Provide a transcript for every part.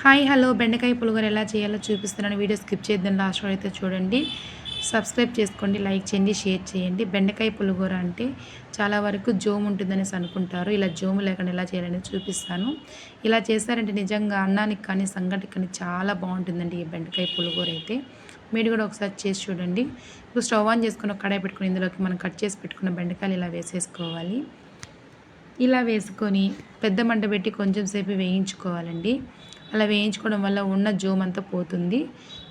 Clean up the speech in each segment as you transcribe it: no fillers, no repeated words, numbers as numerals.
Hi hello బెండకాయ పులిహోర ఎలా చేయాలో చూపిస్తున్నాను. వీడియో స్కిప్ చేయొద్దని లాస్ట్ వరకు అయితే చూడండి. సబ్స్క్రైబ్ చేసుకోండి, లైక్ చేయండి, షేర్ చేయండి. బెండకాయ పులిహోర అంటే చాలా వరకు జోము ఉంటుందనేసి అనుకుంటారు. ఇలా జోము లేకుండా ఎలా చేయాలనేది చూపిస్తాను. ఇలా చేశారంటే నిజంగా అన్నానికి కానీ సంగటికి కానీ చాలా బాగుంటుందండి ఈ బెండకాయ పులిహోర అయితే. మీరు కూడా ఒకసారి చేసి చూడండి. ఇప్పుడు స్టవ్ ఆన్ చేసుకుని ఒక కడాయి పెట్టుకుని ఇందులోకి మనం కట్ చేసి పెట్టుకున్న బెండకాయలు ఇలా వేసేసుకోవాలి. ఇలా వేసుకొని పెద్ద మంట పెట్టి కొంచెం సేపు వేయించుకోవాలండి. అలా వేయించుకోవడం వల్ల ఉన్న జోమంతా పోతుంది.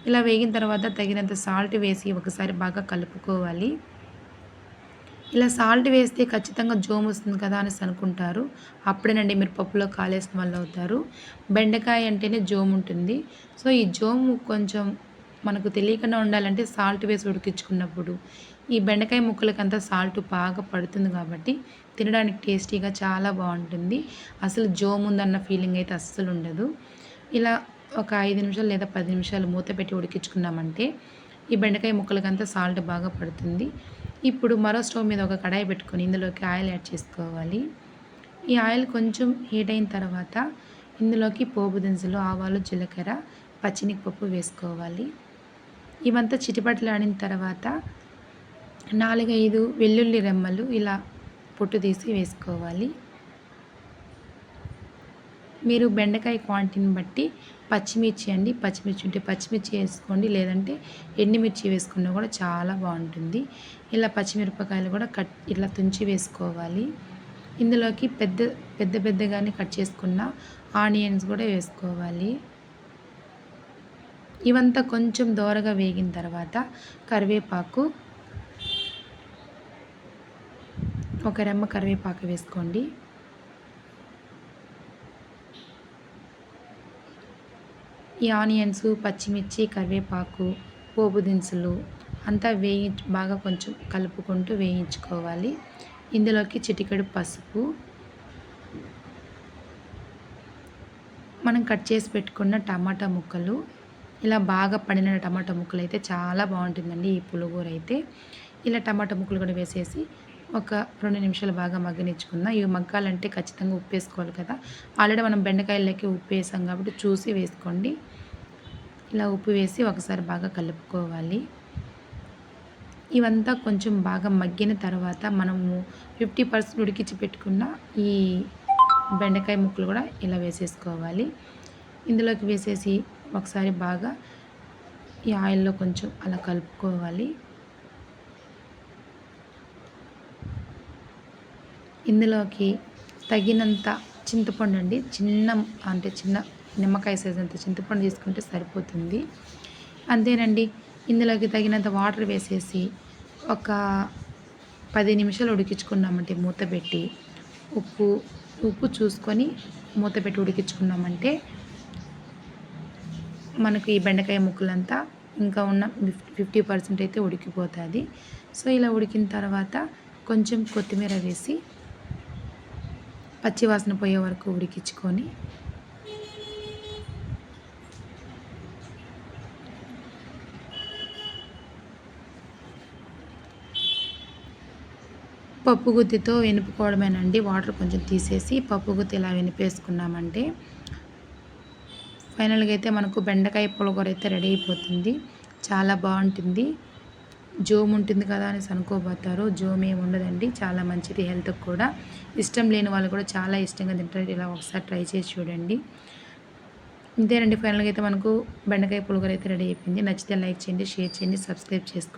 ఇలా వేగిన తర్వాత తగినంత సాల్ట్ వేసి ఒకసారి బాగా కలుపుకోవాలి. ఇలా సాల్ట్ వేస్తే ఖచ్చితంగా జోము వస్తుంది కదా అనేసి అనుకుంటారు. అప్పుడేనండి మీరు పప్పులో కాలేసిన వాళ్ళు అవుతారు. బెండకాయ అంటేనే జోము ఉంటుంది. సో ఈ జోము కొంచెం మనకు తెలియకుండా ఉండాలంటే సాల్ట్ వేసి ఉడికించుకున్నప్పుడు ఈ బెండకాయ ముక్కలకంతా సాల్ట్ బాగా పడుతుంది కాబట్టి తినడానికి టేస్టీగా చాలా బాగుంటుంది. అసలు జోము ఉందన్న ఫీలింగ్ అయితే అస్సలు ఉండదు. ఇలా ఒక 5 నిమిషాలు లేదా 10 నిమిషాలు మూత పెట్టి ఉడికించుకున్నామంటే ఈ బెండకాయ ముక్కలకంతా సాల్ట్ బాగా పడుతుంది. ఇప్పుడు మరో స్టవ్ మీద ఒక కడాయి పెట్టుకొని ఇందులోకి ఆయిల్ యాడ్ చేసుకోవాలి. ఈ ఆయిల్ కొంచెం హీట్ అయిన తర్వాత ఇందులోకి పోపు దినుసులు, ఆవాలు, జీలకర్ర, పచ్చిమిరపప్పు వేసుకోవాలి. ఇవంతా చిటిపటలాడిన తర్వాత 4-5 వెల్లుల్లి రెమ్మలు ఇలా పొట్టు తీసి వేసుకోవాలి. మీరు బెండకాయ క్వాంటిటీని బట్టి పచ్చిమిర్చి అండి, పచ్చిమిర్చి ఉంటే పచ్చిమిర్చి వేసుకోండి, లేదంటే ఎండుమిర్చి వేసుకున్నా కూడా చాలా బాగుంటుంది. ఇలా పచ్చిమిరపకాయలు కూడా ఇట్లా తుంచి వేసుకోవాలి. ఇందులోకి పెద్దగానే కట్ చేసుకున్న ఆనియన్స్ కూడా వేసుకోవాలి. ఇవంతా కొంచెం దోరగా వేగిన తర్వాత కరివేపాకు, ఒక రెమ్మ కరివేపాకు వేసుకోండి. ఈ ఆనియన్స్, పచ్చిమిర్చి, కరివేపాకు, పోపు దినుసులు అంతా బాగా కొంచెం కలుపుకుంటూ వేయించుకోవాలి. ఇందులోకి చిటికెడు పసుపు, మనం కట్ చేసి పెట్టుకున్న టమాటా ముక్కలు, ఇలా బాగా పండిన టమాటా ముక్కలు అయితే చాలా బాగుంటుందండి ఈ పులిహోర అయితే. ఇలా టమాటా ముక్కలు కూడా వేసేసి ఒక 2 నిమిషాలు బాగా మగ్గనిచ్చుకుందాం. ఇవి మగ్గాలంటే ఖచ్చితంగా ఉప్పు వేసుకోవాలి కదా. ఆల్రెడీ మనం బెండకాయలకి ఉప్పు వేసాం కాబట్టి చూసి వేసుకోండి. ఇలా ఉప్పు వేసి ఒకసారి బాగా కలుపుకోవాలి. ఇవంతా కొంచెం బాగా మగ్గిన తర్వాత మనము 50% ఉడికించి పెట్టుకున్న ఈ బెండకాయ ముక్కలు కూడా ఇలా వేసేసుకోవాలి. ఇందులోకి వేసేసి ఒకసారి బాగా ఈ ఆయిల్లో కొంచెం అలా కలుపుకోవాలి. ఇందులోకి తగినంత చింతపండు అండి, చిన్న నిమ్మకాయ సైజ్ అంత చింతపండు తీసుకుంటే సరిపోతుంది. అంతేనండి. ఇందులోకి తగినంత వాటర్ వేసేసి ఒక 10 నిమిషాలు ఉడికించుకున్నామంటే మూత పెట్టి ఉప్పు చూసుకొని మూత పెట్టి ఉడికించుకున్నామంటే మనకు ఈ బెండకాయ ముక్కలంతా ఇంకా ఉన్న 50% అయితే ఉడికిపోతుంది. సో ఇలా ఉడికిన తర్వాత కొంచెం కొత్తిమీర వేసి పచ్చివాసన పోయే వరకు ఉడికించుకొని పప్పు గుత్తితో వెనుపుకోవడమేనండి. వాటర్ కొంచెం తీసేసి పప్పు గుత్తి ఇలా వెనిపేసుకున్నామంటే ఫైనల్గా అయితే మనకు బెండకాయ పులిహోర అయితే రెడీ అయిపోతుంది. చాలా బాగుంటుంది. జోము ఉంటుంది కదా అనేసి అనుకోబోతారు. జోము ఏమి ఉండదండి, చాలా మంచిది హెల్త్కి కూడా. ఇష్టం లేని వాళ్ళు కూడా చాలా ఇష్టంగా తింటారు. ఇలా ఒకసారి ట్రై చేసి చూడండి. ఇంతేనండి. ఫైనల్గా అయితే మనకు బెండకాయ పులిహోర అయితే రెడీ అయిపోయింది. నచ్చితే లైక్ చేయండి, షేర్ చేయండి, సబ్స్క్రైబ్ చేసుకోండి.